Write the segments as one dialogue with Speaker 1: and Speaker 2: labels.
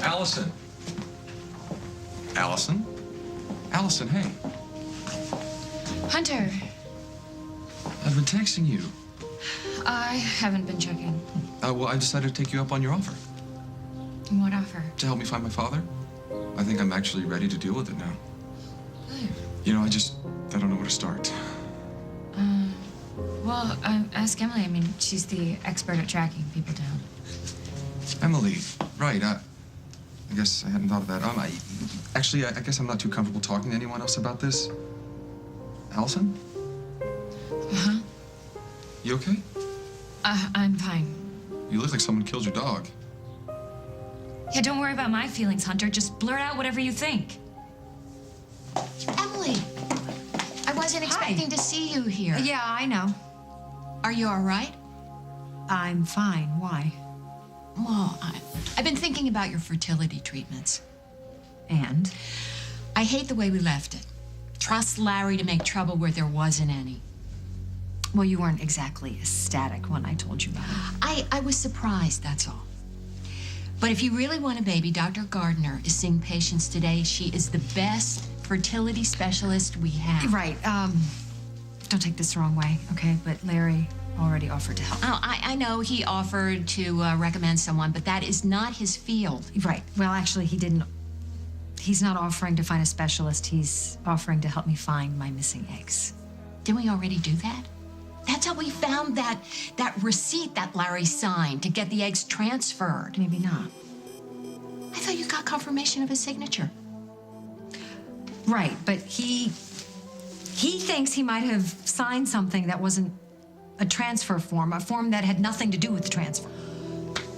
Speaker 1: Allison. Allison? Allison, hey.
Speaker 2: Hunter.
Speaker 1: I've been texting you.
Speaker 2: I haven't been checking.
Speaker 1: Well, I decided to take you up on your offer.
Speaker 2: What offer?
Speaker 1: To help me find my father. I think I'm actually ready to deal with it now. You know, I don't know where to start.
Speaker 2: Well, ask Emily. I mean, she's the expert at tracking people down.
Speaker 1: Emily, right. I guess I hadn't thought of that. Actually, I guess I'm not too comfortable talking to anyone else about this. Allison?
Speaker 2: Uh-huh.
Speaker 1: You okay?
Speaker 2: I'm fine.
Speaker 1: You look like someone killed your dog.
Speaker 2: Yeah, don't worry about my feelings, Hunter. Just blurt out whatever you think.
Speaker 3: Emily, I wasn't expecting to see you here.
Speaker 4: Yeah, I know.
Speaker 3: Are you all right?
Speaker 4: I'm fine. Why?
Speaker 3: Well, I've been thinking about your fertility treatments.
Speaker 4: And?
Speaker 3: I hate the way we left it. Trust Larry to make trouble where there wasn't any.
Speaker 4: Well, you weren't exactly ecstatic when I told you about it.
Speaker 3: I was surprised, that's all. But if you really want a baby, Dr. Gardner is seeing patients today. She is the best fertility specialist we have.
Speaker 4: Right. Don't take this the wrong way, okay? But Larry already offered to help.
Speaker 3: Oh, I know he offered to recommend someone, but that is not his field.
Speaker 4: Right. Well, actually, he didn't. He's not offering to find a specialist. He's offering to help me find my missing eggs.
Speaker 3: Didn't we already do that? That's how we found that receipt that Larry signed to get the eggs transferred.
Speaker 4: Maybe not.
Speaker 3: I thought you got confirmation of his signature.
Speaker 4: Right, but he thinks he might have signed something that wasn't a transfer form, a form that had nothing to do with the transfer.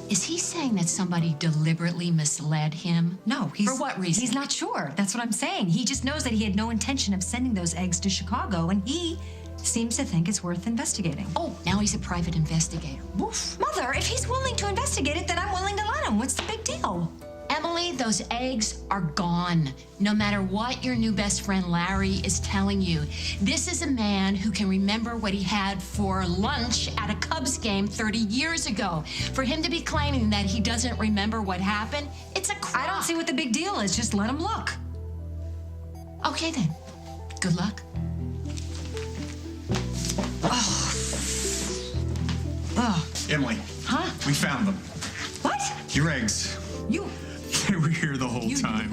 Speaker 3: Is he saying that somebody deliberately misled him?
Speaker 4: No,
Speaker 3: For what reason?
Speaker 4: He's not sure. That's what I'm saying. He just knows that he had no intention of sending those eggs to Chicago, and he seems to think it's worth investigating.
Speaker 3: Oh, now he's a private investigator. Woof.
Speaker 4: Mother, if he's willing to investigate it, then I'm willing to let him. What's the big deal?
Speaker 3: Emily, those eggs are gone. No matter what your new best friend Larry is telling you, this is a man who can remember what he had for lunch at a Cubs game 30 years ago. For him to be claiming that he doesn't remember what happened, it's a crock.
Speaker 4: I don't see what the big deal is. Just let him look.
Speaker 3: Okay, then. Good luck.
Speaker 5: Emily.
Speaker 4: Huh?
Speaker 5: We found them.
Speaker 4: What?
Speaker 5: Your eggs.
Speaker 4: You
Speaker 5: They were here the whole time.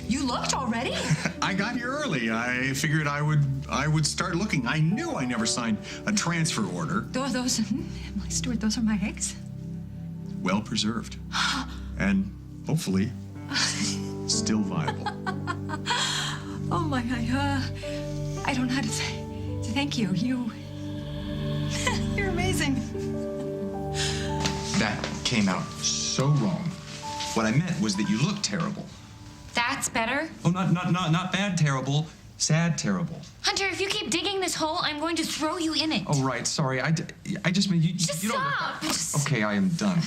Speaker 4: You looked already?
Speaker 5: I got here early. I figured I would start looking. I knew I never signed a transfer order.
Speaker 4: Those, Emily Stewart, those are my eggs?
Speaker 5: Well preserved. And hopefully still viable.
Speaker 4: Oh my God, I don't know how to thank you. You're amazing.
Speaker 1: That came out so wrong. What I meant was that you look terrible.
Speaker 2: That's better.
Speaker 1: Oh, not bad terrible, sad terrible.
Speaker 2: Hunter, if you keep digging this hole, I'm going to throw you in it.
Speaker 1: Oh, right, sorry. I just mean you
Speaker 2: Just
Speaker 1: don't
Speaker 2: stop.
Speaker 1: look... Okay, I am done.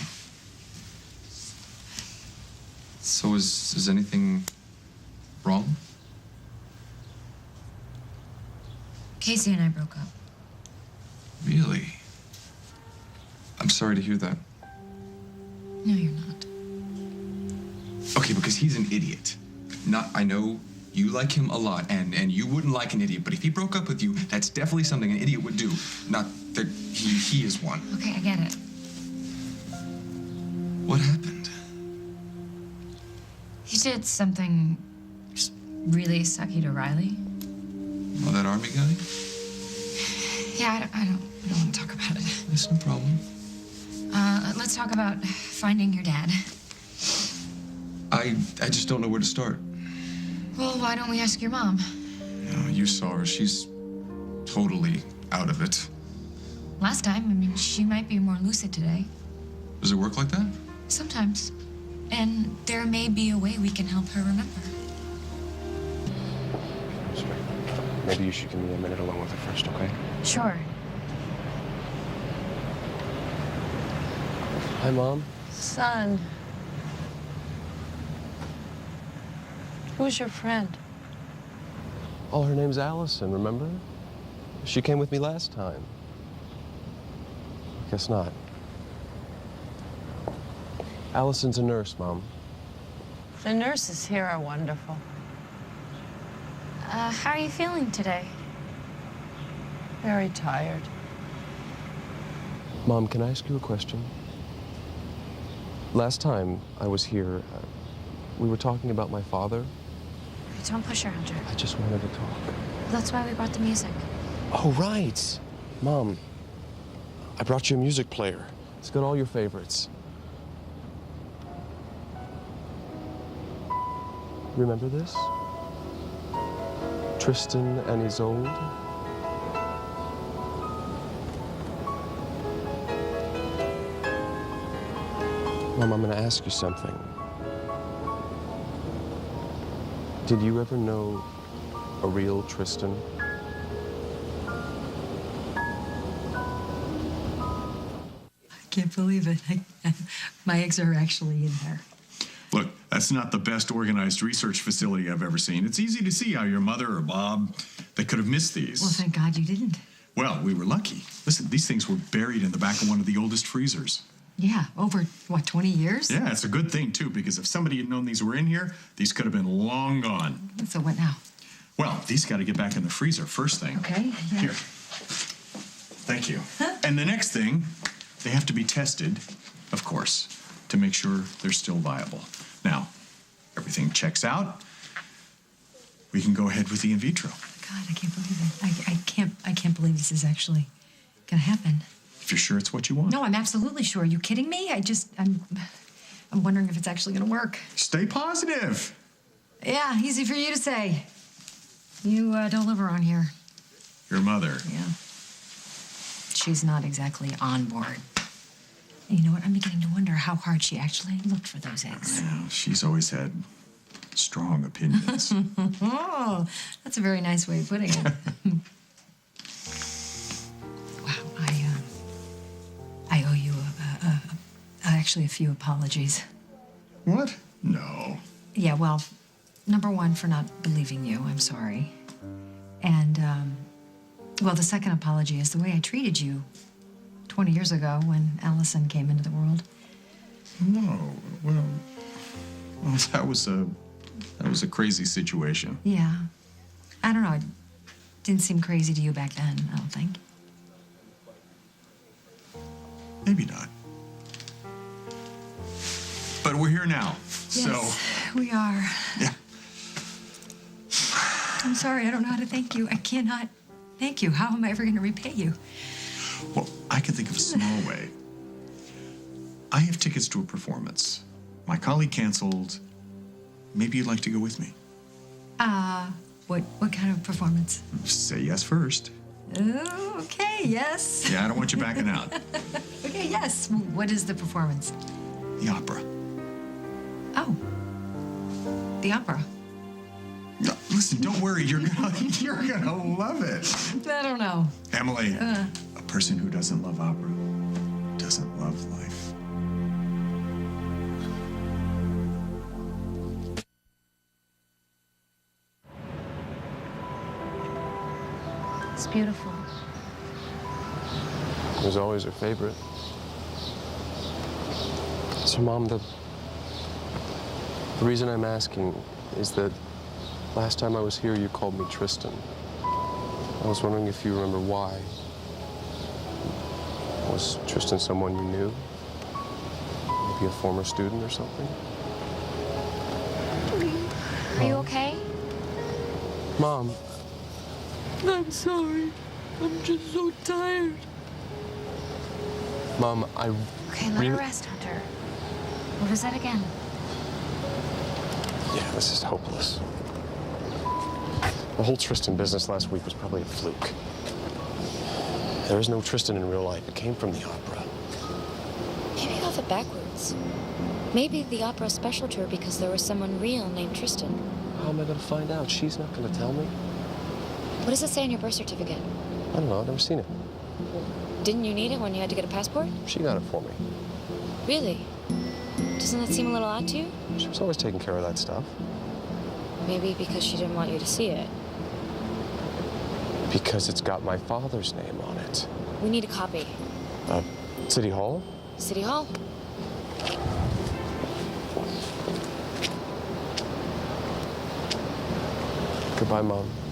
Speaker 1: So is anything wrong?
Speaker 2: Casey and I broke up.
Speaker 1: Really? I'm sorry to hear that.
Speaker 2: No, you're not.
Speaker 1: Okay, because he's an idiot. I know you like him a lot, and you wouldn't like an idiot, but if he broke up with you, that's definitely something an idiot would do. Not that he is one.
Speaker 2: Okay, I get it.
Speaker 1: What happened?
Speaker 2: He did something just really sucky to Riley.
Speaker 1: Oh, that army guy?
Speaker 2: Yeah, I don't want to talk about it.
Speaker 1: That's no problem.
Speaker 2: Let's talk about finding your dad.
Speaker 1: I just don't know where to start.
Speaker 2: Well, why don't we ask your mom?
Speaker 1: You saw her. She's totally out of it.
Speaker 2: Last time, I mean, she might be more lucid today.
Speaker 1: Does it work like that?
Speaker 2: Sometimes. And there may be a way we can help her remember.
Speaker 6: Maybe you should give me a minute alone with her first, okay?
Speaker 2: Sure.
Speaker 6: Hi, Mom.
Speaker 7: Son. Who's your friend?
Speaker 6: Oh, her name's Allison, remember? She came with me last time. Guess not. Allison's a nurse, Mom.
Speaker 7: The nurses here are wonderful.
Speaker 2: How are you feeling today?
Speaker 7: Very tired.
Speaker 6: Mom, can I ask you a question? Last time I was here, we were talking about my father.
Speaker 2: Don't push her, Hunter.
Speaker 6: I just wanted to talk.
Speaker 2: That's why we brought the music.
Speaker 6: Oh, right. Mom, I brought you a music player. It's got all your favorites. Remember this? Tristan and Isolde. Mom, I'm gonna ask you something. Did you ever know a real Tristan?
Speaker 4: I can't believe it. My eggs are actually in there.
Speaker 5: Look, that's not the best organized research facility I've ever seen. It's easy to see how your mother or Bob, they could have missed these.
Speaker 4: Well, thank God you didn't.
Speaker 5: Well, we were lucky. Listen, these things were buried in the back of one of the oldest freezers.
Speaker 4: Yeah, over, what, 20 years?
Speaker 5: Yeah, it's a good thing, too, because if somebody had known these were in here, these could have been long gone.
Speaker 4: So what now?
Speaker 5: Well, these got to get back in the freezer first thing.
Speaker 4: Okay, yeah.
Speaker 5: Here. Thank you. And the next thing, they have to be tested, of course, to make sure they're still viable. Now, everything checks out. We can go ahead with the in vitro.
Speaker 4: God, I can't believe it. I can't believe this is actually gonna happen.
Speaker 5: If you're sure it's what you want.
Speaker 4: No, I'm absolutely sure. Are you kidding me? I'm wondering if it's actually gonna work.
Speaker 5: Stay positive.
Speaker 4: Yeah, easy for you to say. You don't live around here.
Speaker 5: Your mother.
Speaker 4: Yeah. She's not exactly on board. And you know what? I'm beginning to wonder how hard she actually looked for those eggs.
Speaker 5: Yeah, she's always had strong opinions.
Speaker 4: Oh, that's a very nice way of putting it. Wow, I owe you actually a few apologies.
Speaker 5: What? No.
Speaker 4: Yeah, well, number one, for not believing you. I'm sorry. And, well, the second apology is the way I treated you 20 years ago when Allison came into the world.
Speaker 5: No. Well, that was a crazy situation.
Speaker 4: Yeah. I don't know. It didn't seem crazy to you back then, I don't think.
Speaker 5: Maybe not. But we're here now.
Speaker 4: Yes, we are.
Speaker 5: Yeah.
Speaker 4: I'm sorry, I don't know how to thank you. I cannot thank you. How am I ever going to repay you?
Speaker 5: Well, I can think of a small way. I have tickets to a performance. My colleague canceled. Maybe you'd like to go with me.
Speaker 4: What kind of performance?
Speaker 5: Say yes first.
Speaker 4: Oh, okay, yes.
Speaker 5: Yeah, I don't want you backing out.
Speaker 4: Okay, yes. What is the performance?
Speaker 5: The opera.
Speaker 4: Oh, the opera.
Speaker 5: No, listen, don't worry. You're gonna love it.
Speaker 4: I don't know.
Speaker 5: Emily, a person who doesn't love opera doesn't love life.
Speaker 2: It's beautiful.
Speaker 6: It was always her favorite. So, Mom, the reason I'm asking is that last time I was here, you called me Tristan. I was wondering if you remember why. Was Tristan someone you knew? Maybe a former student or something?
Speaker 2: Are you okay?
Speaker 6: Mom,
Speaker 7: I'm sorry. I'm just so tired.
Speaker 6: Mom, I
Speaker 2: Okay, let her rest, Hunter. What was that again?
Speaker 6: Yeah, this is hopeless. The whole Tristan business last week was probably a fluke. There is no Tristan in real life. It came from the opera.
Speaker 8: Maybe you have it backwards. Maybe the opera special tour because there was someone real named Tristan.
Speaker 6: How am I going to find out? She's not going to tell me.
Speaker 8: What does it say on your birth certificate?
Speaker 6: I don't know. I've never seen it.
Speaker 8: Didn't you need it when you had to get a passport?
Speaker 6: She got it for me.
Speaker 8: Really? Doesn't that seem a little odd to you?
Speaker 6: She was always taking care of that stuff.
Speaker 8: Maybe because she didn't want you to see it.
Speaker 6: Because it's got my father's name on it.
Speaker 8: We need a copy.
Speaker 6: City Hall?
Speaker 8: City Hall?
Speaker 6: Goodbye, Mom.